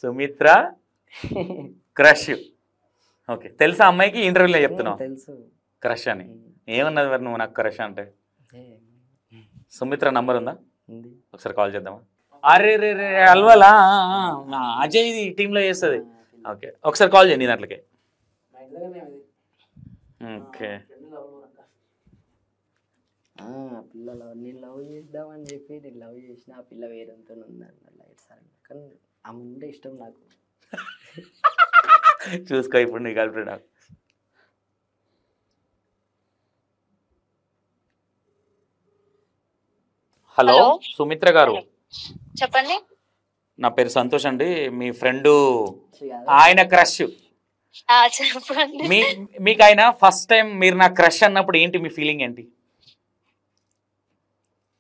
Sumitra crush. Okay, తెలుసా అమ్మాయికి? ఇంటర్వ్యూలో చెప్తున్నావు తెలుసు క్రష్ అని. ఏమన్నది మరి నువ్వు నాకు క్రష్ అంటే? సుమిత్ర నంబర్ ఉందా? ఒకసారి కాల్ చేద్దామా? అరే రే రే అల్వాలా అజయ్ ఇది టీంలో చేస్తుంది. ఓకే, ఒకసారి కాల్ చేయండి దాంట్లోకి. ఓకే, పిల్లలు నేను లవ్ చేద్దామని చెప్పి నేను లవ్ చేసిన ఆ పిల్ల వేరేంతో ఉందండి లైట్ సార్. కానీ ఆ ముందే ఇష్టం నాకు. చూసుకో ఇప్పుడు నీ గర్ల్ ఫ్రెండ్. హలో సుమిత్ర గారు, చెప్పండి. నా పేరు సంతోష్ అండి, మీ ఫ్రెండ్ ఆయన క్రష్. చెప్పండి. మీకు ఆయన ఫస్ట్ టైం మీరు నా క్రష్ అన్నప్పుడు ఏంటి మీ ఫీలింగ్ ఏంటి?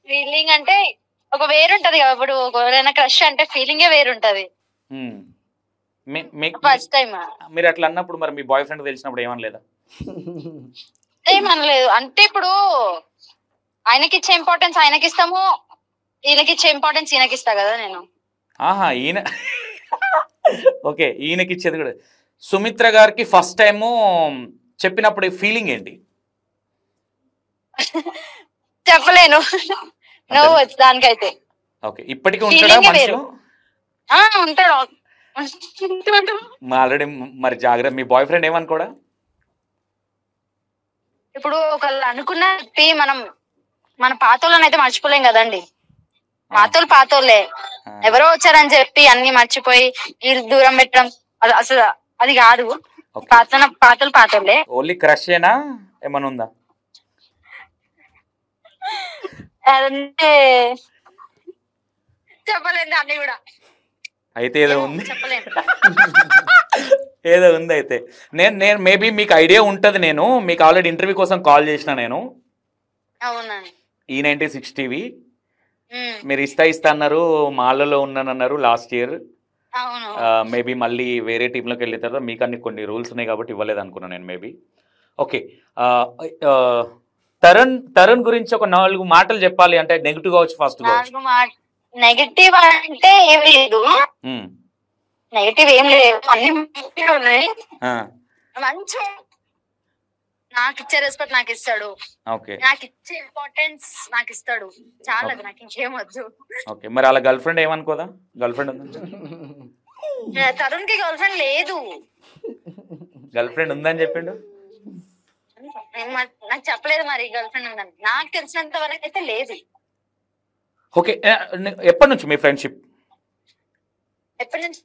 ఫీలింగ్ అంటే ఒక వేరుంటది కదా, ఇప్పుడు ఎవరైనా క్రష్ అంటే ఫీలింగే వేరుంటది. ఫస్ట్ టైం మీరు అట్లా అన్నప్పుడు మరి మీ బాయ్ ఫ్రెండ్ తెలిసినప్పుడు ఏమనలేదా? ఏమనలేదు. అంటే ఇప్పుడు ఆయనకి ఇచ్చే ఇంపార్టెన్స్ ఆయనకి ఇస్తాము, ఈయనకి ఇచ్చే ఇంపార్టెన్స్ ఈయనకి ఇస్తా కదా నేను. ఆహా, ఈయన ఓకే, ఈయనకి ఇచ్చేది కూడా. సుమిత్ర గారికి ఫస్ట్ టైము చెప్పినప్పుడు ఫీలింగ్ ఏంటి? చెప్పలేను, నువ్వు వచ్చు దానికైతే. ఓకే, ఇప్పటికీ ఉంటాడా మనసులో? ఉంటాడు ఆల్రెడీ. మరి జాగ్రత్త, మీ బాయ్ ఫ్రెండ్ ఏమనుకోడా? ఇప్పుడు ఒకళ్ళు అనుకున్న మనం మన పాతోళ్ళని అయితే మర్చిపోలేం కదండి. పాతోళ్ళే ఎవరో వచ్చారని చెప్పి అన్ని మర్చిపోయి వీళ్ళు దూరం పెట్టడం అసలు అది కాదు. పాతోళ్ళే. ఓన్లీ క్రష్ ఏనా ఏమన్నా ఉందా? అదంటే చెప్పలేదు అన్ని కూడా. అయితే ఏదో ఉంది, చెప్పలేదు. ఏదో ఉంది అయితే. నేను మేబీ మీకు ఐడియా ఉంటుంది. నేను మీకు ఆల్రెడీ ఇంటర్వ్యూ కోసం కాల్ చేసిన. నేను అవునండి. E96 టీవీ మీరు ఇస్తా అన్నారు, మాలలో ఉన్నానన్నారు లాస్ట్ ఇయర్. మేబీ మళ్ళీ వేరే టీంలోకి వెళ్ళిన తర్వాత మీకు అన్ని కొన్ని రూల్స్ ఉన్నాయి కాబట్టి ఇవ్వలేదు అనుకున్నాను నేను మేబీ. ఓకే, తరుణ్ గురించి ఒక 4 మాటలు చెప్పాలి అంటే నెగిటివ్ కావచ్చు, ఫస్ట్ నెగిటివ్ అంటే ఏం లేదు, నెగిటివ్ ఏం లేదు, అన్ని ఉన్నాయి. మంచి నాకు ఇచ్చే రెస్పెక్ట్ నాకు ఇస్తాడు, నాకు ఇచ్చే ఇంపార్టెన్స్ నాకు ఇస్తాడు, చాలా. నాకు ఇంకేం వద్దు. ఓకే, మరి అలా గర్ల్ ఫ్రెండ్ ఏమనుకోదా? గర్ల్ ఫ్రెండ్ ఉందా? తరుణ్ కి గర్ల్ ఫ్రెండ్ లేదు. గర్ల్ ఫ్రెండ్ ఉందని చెప్పిండు, నాకు చెప్పలేదు. మరి గర్ల్ ఫ్రెండ్ ఉందని నాకు తెలిసినంత వరకు అయితే లేదు. ఓకే, ఎప్పటి నుంచి మీ ఫ్రెండ్షిప్? ఎప్పటి నుంచి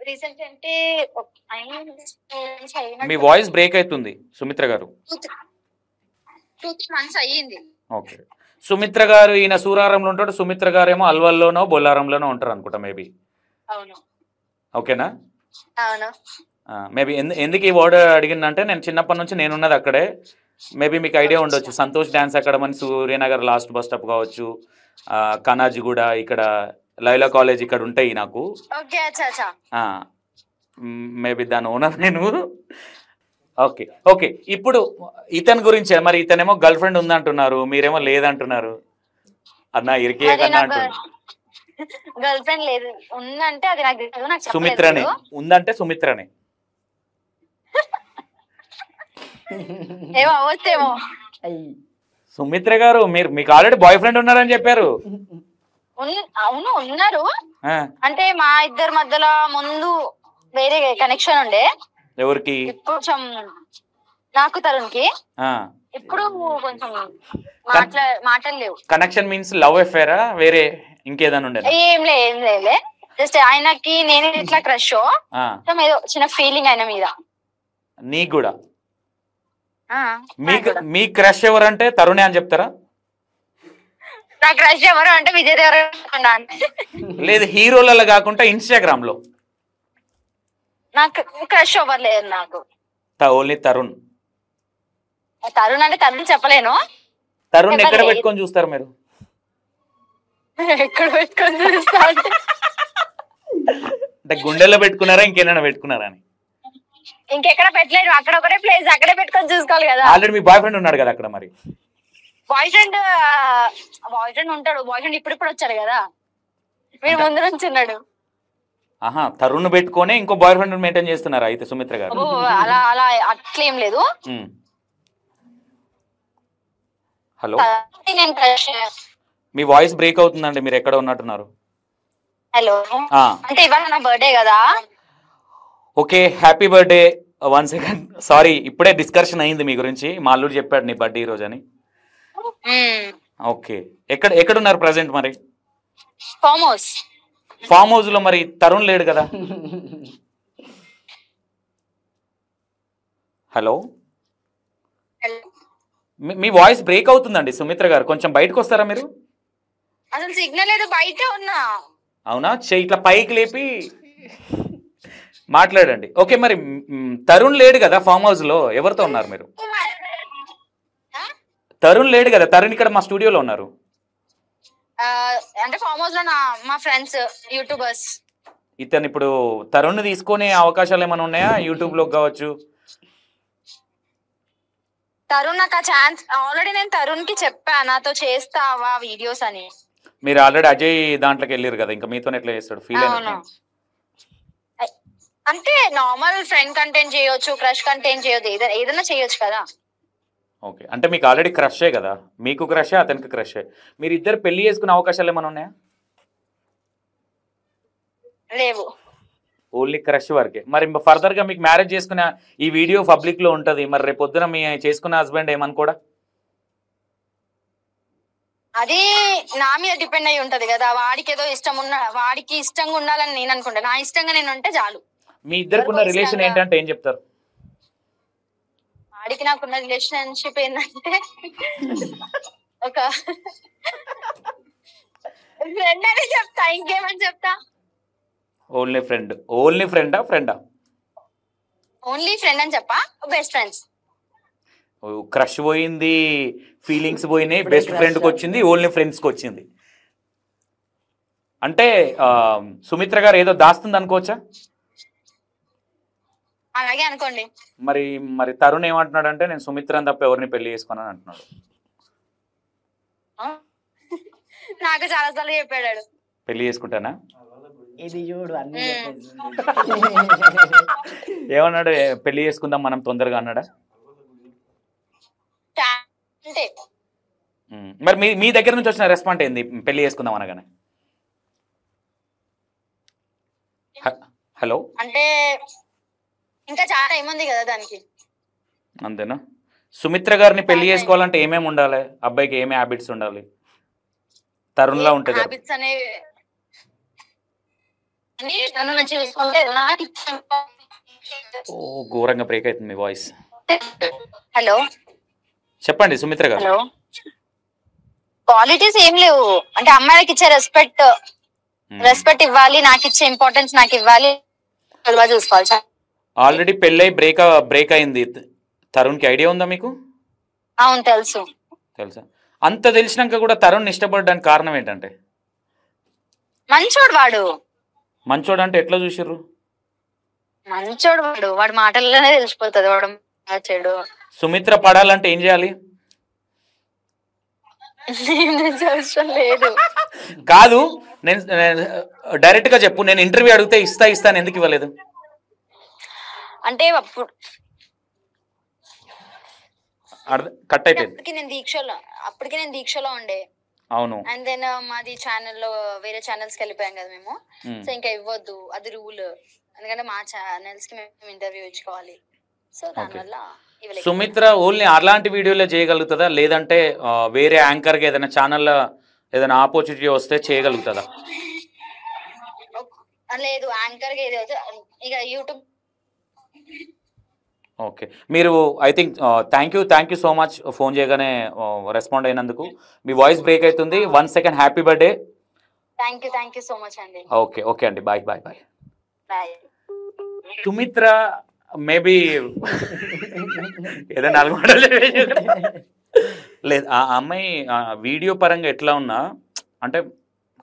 రీసెంట్ అంటే మీ వాయిస్ బ్రేక్ అవుతుంది సుమిత్ర గారు. 2-3 months అయ్యింది. ఓకే, సుమిత్ర గారు ఈయన సూరారంలో ఉంటాడు, సుమిత్ర గారు ఏమో అల్వల్లోనో బొల్లారంలోనో ఉంటారు అనుకుంటా మేబీ. అవును. ఓకేనా? అవును. మేబీ ఎందుకు ఈ వర్డ్ అడిగిందంటే నేను చిన్నప్పటి నుంచి నేనున్నది అక్కడే. మేబీ మీకు ఐడియా ఉండొచ్చు, Santosh dance academy Suryanagar last bus stop కావచ్చు, కనాజిగూడ, ఇక్కడ లైలా కాలేజ్ ఇక్కడ ఉంటాయి నాకు. మేబీ దాని ఓనర్ నేను. ఓకే ఓకే, ఇప్పుడు ఇతని గురించి మరి, ఇతనేమో గర్ల్ ఫ్రెండ్ ఉందంటున్నారు, మీరేమో లేదంటున్నారు. అన్న ఇరికే కన్నా అంటున్నారు. గర్ల్ ఫ్రెండ్ లేదు, ఉందంటే అది నాకు సుమిత్రనే ఉందంటే సుమిత్రనే ఏమో అవచ్చేమో. సుమిత్ర గారు మీకు ఆల్రెడీ బాయ్ ఫ్రెండ్ ఉన్నారని చెప్పారు. అవును ఉన్నారు, అంటే మా ఇద్దరి మధ్యలో ముందు వేరే కనెక్షన్ ఉండే. ఎవరికి? కొంచెం నాకు తరుణ్కి. ఇప్పుడు కొంచెం మాటలు లేవు. కనెక్షన్ మీన్స్ లవ్ అఫేరా వేరే ఇంకేదైనా ఉండే? ఏం లేదు, జస్ట్ ఆయనకి నేను ఇట్లా క్రష్, ఏదో చిన్న ఫీలింగ్ ఆయన మీద. నీకు కూడా? మీ క్రష్ ఎవరంటే తరుణే అని చెప్తారా? నా క్రష్ ఎవరు అంటే విజయ్ దేవరకొండ. లేదు, హీరోలలో కాకుండా ఇన్స్టాగ్రామ్ లో నాకు క్రష్ ఎవరు లేదు నాకు. ఓన్లీ తరుణ్. తరుణ్ అంటే తరుణ్ చెప్పలేను. తరుణ్ ఎక్కడ పెట్టుకొని చూస్తారు మీరు? ఎక్కడ పెట్టుకొని చూస్తా అంటే గుండెల్లో పెట్టుకున్నారా ఇంకేమైనా పెట్టుకున్నారా అని? ఇంకెక్కడ పెట్టలేదు, అక్కడ ఒకటే ప్లేస్, అక్కడే పెట్టుకొని చూసుకోవాలి కదా. ఆల్రెడీ మీ బాయ్ ఫ్రెండ్ ఉన్నాడు కదా అక్కడ. మరి బాయ్ ఫ్రెండ్ ఉంటాడు, బాయ్ ఫ్రెండ్ ఇప్పుడు వచ్చాడు కదా, మీరు ముందు నుంచి ఉన్నాడు. ఆహా, తరుణ్ పెట్టుకొని ఇంకో బాయ్ ఫ్రెండ్ మెయింటైన్ చేస్తున్నారు అయితే సుమిత్ర గారు. ఓ, అలా అలా అట్లేం లేదు. హలో, నేను crush. మీ వాయిస్ బ్రేక్ అవుతుందండి, మీరు ఎక్కడ ఉన్నట్టున్నారు? హలో, అంటే ఇవాళ నా బర్త్డే కదా. Okay, happy birthday. 1 second, sorry, ఇప్పుడే డిస్కషన్ అయింది మీ గురించి. మా అల్లుడు చెప్పాడు నీ బర్త్డే ఈ రోజు అని. ఓకే, ఎక్కడున్నారు ప్రజెంట్ మరి? ఫామ్ హౌస్ లో మరి తరుణ్ లేడు కదా? హలో, మీ వాయిస్ బ్రేక్ అవుతుందండి సుమిత్ర గారు, కొంచెం బయటకు వస్తారా మీరు? అసలు సిగ్నల్ లేదు, బయట ఉన్నా. అవునా, ఇట్లా పైకి లేపి మాట్లాడండి. ఓకే, మరి తరుణ్ లేడు కదా ఫామ్ హౌస్ లో, ఎవరితో ఉన్నారు మీరు? తరుణ్ లేడు కదా, తరుణ్ ఇక్కడ మా స్టూడియోలో ఉన్నారు. అంటే ఫామ్ హౌస్ లో మా ఫ్రెండ్స్ యూట్యూబర్స్. ఇతను ఇప్పుడు తరుణ్ తీసుకునే అవకాశాలు ఏమైనా ఉన్నాయా యూట్యూబ్ లో కావచ్చు? తరుణ్ నాకు ఆ ఛాన్స్ ఆల్రెడీ నేను తరుణ్ కి చెప్పా నాతో చేస్తావా వీడియోస్ అని. మీరు ఆల్రెడీ అజయ్ దాంట్లోకి వెళ్ళారు కదా, ఇంకా మీతో ఎట్లా చేస్తాడు? ఫీల్ అయినా అంటే నార్మల్ ఫ్రెండ్ కంటెంట్ చేయొచ్చు, క్రష్ కంటెంట్ చేయొచ్చు, ఏదైనా చేయొచ్చు కదా. ఓకే, అంటే మీకు ఆల్రెడీ క్రషే కదా, మీకు క్రషే అతనికి క్రషే, మీరు ఇద్దరు పెళ్లి చేసుకునే అవకాశాలు ఏమైనా ఉన్నాయా? లేవు, ఓన్లీ క్రష్ వరకే. మరి ఫర్దర్ గా మీకు మ్యారేజ్ చేసుకునే ఈ వీడియో పబ్లిక్ లో ఉంటది, మరి రేపు పొద్దున మీ చేసుకున్న హస్బెండ్ ఏమనుకోడా? అది నా మీద డిపెండ్ అయి ఉంటది కదా. వాడికి ఏదో వాడికి ఇష్టంగా ఉండాలని నేను అనుకుంటా, నా ఇష్టంగా నేను ఉంటే చాలు. మీ ఇద్దరికి రిలేషన్ ఏంటంటే ఏం చెప్తారు? వాడికి నాకున్న రిలేషన్షిప్ ఏంటంటే ఒక ఫ్రెండ్ అని చెప్తా, ఇంకేమని చెప్తా? Only friend. ఓన్లీ ఫ్రెండా? ఓన్లీ ఫ్రెండ్ అని చెప్పా, బెస్ట్ ఫ్రెండ్స్. క్రష్ పోయింది, ఫీలింగ్స్ పోయినాయి, బెస్ట్ ఫ్రెండ్కి వచ్చింది, ఓన్లీ ఫ్రెండ్స్కి వచ్చింది. అంటే సుమిత్ర గారు ఏదో దాస్తుంది అనుకోవచ్చా? అలాగే అనుకోండి. మరి తరుణ్ ఏమంటున్నాడు అంటే నేను సుమిత్రని తప్ప ఎవరిని పెళ్లి చేసుకున్నాను అంటున్నాడు. నాకు చాలా సార్లు చెప్పాడు పెళ్లి చేసుకుంటానా. ఇది చూడు అన్ని ఏమన్నాడు? పెళ్లి చేసుకుందాం మనం తొందరగా అన్నాడా? మరి మీ దగ్గర నుంచి వచ్చిన రెస్పాన్స్ ఏంది పెళ్లి చేసుకుందాం అనగానే? హలో, అంటే ఇంకా చాలా ఏముంది కదా దానికి. అంతేనా? సుమిత్ర గారిని పెళ్లి చేసుకోవాలంటే ఏమేమి ఉండాలి? అబ్బాయికి ఏమేమి హ్యాబిట్స్ ఉండాలి? తరుణ్ లా ఉంటుంది హ్యాబిట్స్ అనే ఘోరంగా బ్రేక్ అవుతుంది మీ వాయిస్. హలో, చెప్పండి సుమిత్ర గారు. హలో, క్వాలిటీస్ ఏం లేవు అంటే అమ్మాయిలకి ఇచ్చే రెస్పెక్ట్ ఇవ్వాలి, నాకు ఇచ్చే ఇంపార్టెన్స్ నాకు ఇవ్వాలి, చూసుకోవాలి. ఆల్రెడీ పెళ్ళై బ్రేక్ అయింది తరుణ్కి, ఐడియా ఉందా మీకు? అవును, తెలుసా? అంత తెలిసినాక కూడా తరుణ్ ఇష్టపడడానికి కారణం ఏంటంటే? మంచోడు వాడు. మంచోడు అంటే ఎట్లా చూసిర్రు? మంచోడు వాడి మాటల్లోనే తెలిసిపోతుంది వాడు చెడు. సుమిత్ర పడాలంటే ఏం చేయాలి? అవసరం లేదు. కాదు, నేను డైరెక్ట్ గా చెప్పు, నేను ఇంటర్వ్యూ అడిగితే ఇస్తాను, ఎందుకు ఇవ్వలేదు? అంటే కట్ అయిపోయింది. అప్పటికి నేను దీక్షలో ఉండే. అవును. అండ్ దెన్ మాది ఛానల్లో వేరే ఛానల్స్ కి వెళ్ళిపోయాం కదా మేము. సో ఇంకా ఇవ్వద్దు, అది రూల్. ఎందుకంటే మా ఛానల్స్ కి మేము ఇంటర్వ్యూ ఇచ్చుకోవాలి. సో దానివల్ల సుమిత్ర ఓన్లీ అలాంటి వీడియోలే చేయగలుగుతుందా, లేదంటే వేరే యాంకర్ గా ఏదైనా ఛానల్లో ఏదైనా ఆపర్చునిటీ వస్తే చేయగలుగుతుందా? లేదు, యాంకర్ గా ఏదో ఇక యూట్యూబ్. ఓకే, మీరు I think thank you so much phone చేయగానే రెస్పాండ్ అయినందుకు. మీ వాయిస్ బ్రేక్ అవుతుంది. 1 second, happy birthday. Thank you so much అండి. ఓకే అండి, బాయ్. సుమిత్ర మేబీ ఏదో 4 మాటలు లేదు, ఆ అమ్మాయి వీడియో పరంగా ఎట్లా ఉన్నా అంటే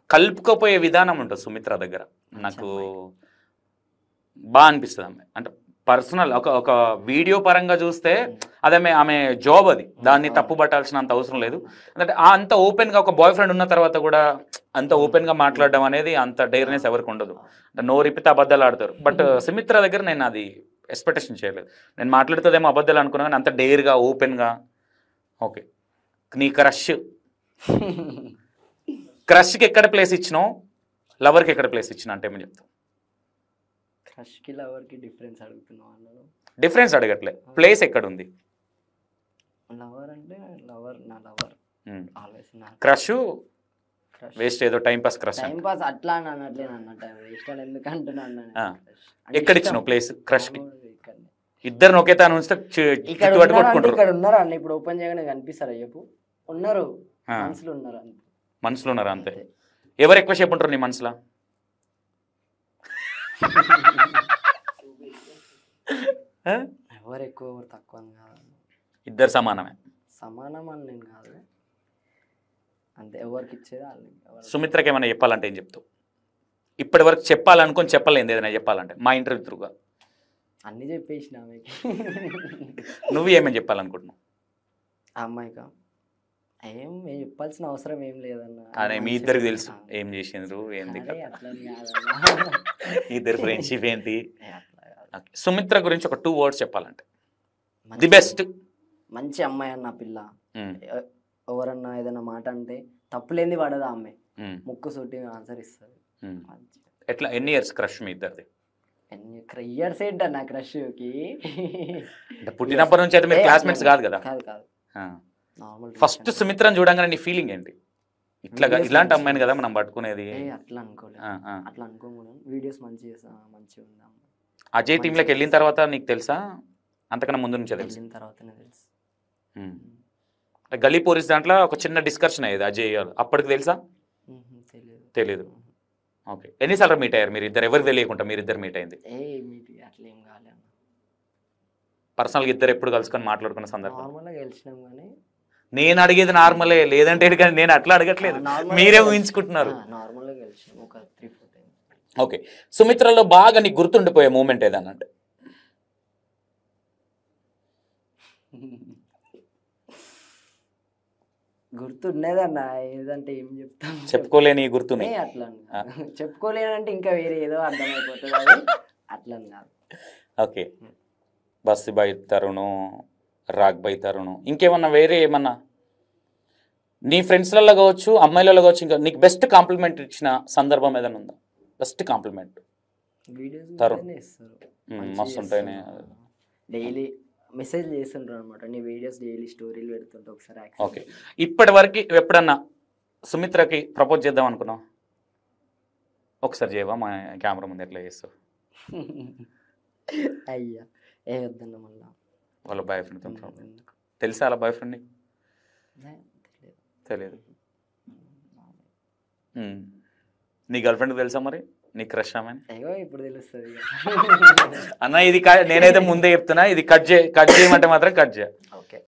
కలుపుకోపోయే విధానం ఉంటుంది సుమిత్ర దగ్గర, నాకు బాగా అనిపిస్తుంది. అమ్మాయి అంటే పర్సనల్ ఒక వీడియో పరంగా చూస్తే అదే ఆమె జాబ్, అది దాన్ని తప్పు పట్టాల్సిన అంత అవసరం లేదు. అంటే అంత ఓపెన్గా ఒక బాయ్ ఫ్రెండ్ ఉన్న తర్వాత కూడా అంత ఓపెన్గా మాట్లాడడం అనేది అంత డైర్నెస్ ఎవరికి ఉండదు. నోరిప్పితే అబద్ధాలు ఆడతారు. బట్ సుమిత్ర దగ్గర నేను అది ఎక్స్పెక్టేషన్ చేయలేదు. నేను మాట్లాడుతుందేమో అబద్ధాలు అనుకున్నా కానీ అంత డేర్గా ఓపెన్గా. ఓకే, నీ క్రష్కి ఎక్కడ ప్లేస్ ఇచ్చినావు, లవర్కి ఎక్కడ ప్లేస్ ఇచ్చినా అంటే ఏమని చెప్తావు? క్రష్కి లవర్కి డిఫరెన్స్ అడుగుతున్నావు అన్నాను. డిఫరెన్స్ అడగట్లే, ప్లేస్ ఎక్కడ ఉంది? లవర్ అంటే లవర్, నా లవర్ ఆల్వేస్. నా క్రష్ వేస్ట్, ఏదో time pass crush. Time pass అట్లా అని అన్నట్లేదు అన్నట్టు, వేస్ట్ అని ఎందుకు అంటున్నాను. ఎక్కడ ఇచ్చినావు ప్లేస్ క్రష్కి? ఇద్దరు ఒకే తాను ఉంచితే ఇక్కడ ఉన్నారు అన్న, ఇప్పుడు ఓపెన్ చేయగానే కనిపిస్తారా చెప్పు? ఉన్నారు, మనసులో ఉన్నారు, మనసులో ఉన్నారా అంతే. ఎవరు ఎక్కువ సేపు ఉంటారు నీ మనసులో? ఎవరు ఎక్కువ ఎవరు తక్కువ అని కాదు, ఇద్దరు సమానమే. సమానం అని నేను కాదు, అంతే, ఎవరికి ఇచ్చేది వాళ్ళు. సుమిత్రకి ఏమైనా చెప్పాలంటే ఏం చెప్తావు? ఇప్పటి వరకు చెప్పాలనుకొని చెప్పలేదు ఏదైనా చెప్పాలంటే మా ఇంటర్వ్యూ త్రూగా? అన్నీ చెప్పేసిన ఆమెకి. నువ్వు ఏమేమి చెప్పాలనుకుంటున్నావు ఆ అమ్మాయికా? ఏం చెప్పాల్సిన అవసరం ఏం లేదన్న. అదే మీ ఇద్దరికి తెలుసు ఏం చేసిండ్రు ఏంది, ఇద్దరు ఫ్రెండ్షిప్ ఏంటి. సుమిత్ర గురించి ఒక 2 words చెప్పాలంటే ది బెస్ట్. మంచి అమ్మాయి అన్న పిల్ల. ఎవరన్నా ఏదైనా మాట అంటే తప్పులేంది పడదా అమ్మాయి, ముక్కు సూటి ఆన్సర్ ఇస్తుంది. ఎట్లా ఎన్ని ఇయర్స్ క్రష్ మీ ఇద్దరిది? ఇయర్స్ ఏంటన్నా క్రష్కి? పుట్టినప్పటి నుంచి అయితే మీరు క్లాస్మేట్స్ కాదు కదా? కాదు కాదు, నార్మల్. ఫస్ట్ సుమిత్రను చూడంగానే నీ ఫీలింగ్ ఏంటి? ఇలాంటి అమ్మాయిని కదా మనం పట్టుకునేది. అట్లా అనుకోలేదు, అట్లా అనుకోకూడదు. వీడియోస్ మంచిగా ఉందాం. అజయ్ టీంలోకి వెళ్ళిన తర్వాత నీకు తెలుసా, అంతకన్నా ముందు నుంచే తెలుసు? వెళ్ళిన తర్వాతనే తెలుసు. గలీ పోలీస్ దాంట్లో ఒక చిన్న డిస్కషన్ అయ్యేది అజయ్, అప్పటికి తెలుసా? తెలియదు. ఓకే, ఎన్నిసార్లు మీట్ అయ్యారు మీరు ఇద్దరు? ఎవరికి తెలియకుండా మీరు ఇద్దరు మీట్ అయింది? అట్లేం కాలే, పర్సనల్గా ఇద్దరు ఎప్పుడు కలుసుకొని మాట్లాడుకున్న సందర్భం? నార్మల్గా గెలిచినాం కానీ. నేను అడిగేది నార్మలే, లేదంటే కానీ నేను అట్లా అడగట్లేదు, మీరే ఊహించుకుంటున్నారు. నార్మల్గా గెలిచినాం ఒక 3-4 times. ఓకే, సుమిత్రలో బాగా నీకు గుర్తుండిపోయే మూమెంట్ ఏదన్నా అంటే? గుర్తున్నదన్న, ఏదంటే ఏం చెప్తాను, చెప్పుకోలేని గుర్తున్నాయి. అట్లా చెప్పుకోలేనంటే ఇంకా వేరే ఏదో అర్థమైపోతుంది, అది అట్లా కాదు. ఓకే, బస్సు బై తరుణు, రాగ్ బై తరుణు, ఇంకేమన్నా వేరే ఏమన్నా నీ ఫ్రెండ్స్లలో కావచ్చు, అమ్మాయిలలో కావచ్చు, ఇంకా నీకు బెస్ట్ కాంప్లిమెంట్ ఇచ్చిన సందర్భం ఏదైనా ఉందా? బెస్ట్ కాంప్లిమెంట్ తరుణ్ మస్తు ఉంటాయి. డైలీ మెసేజ్ చేస్తుంటారు అనమాట, నీ వీడియోస్ డైలీ స్టోరీలు పెడుతుంటా ఒకసారి. ఓకే, ఇప్పటి వరకు ఎప్పుడన్నా సుమిత్రకి ప్రపోజ్ చేద్దాం అనుకున్నావు? ఒకసారి చేయవా మా కెమెరా ముందు, ఎట్లా చేస్తావు? అయ్యా ఏ వద్దన్న, మళ్ళా వాళ్ళ బాయ్ ఫ్రెండ్ తెలుసా? వాళ్ళ బాయ్ ఫ్రెండ్ తెలియదు. నీ గర్ల్ ఫ్రెండ్ తెలుసా మరి? నీ క్రష్ ఆమె? ఇప్పుడు తెలుస్తుంది అన్న. ఇది నేనైతే ముందే చెప్తున్నా, ఇది కట్ చేయమంటే మాత్రం కట్ చేయ.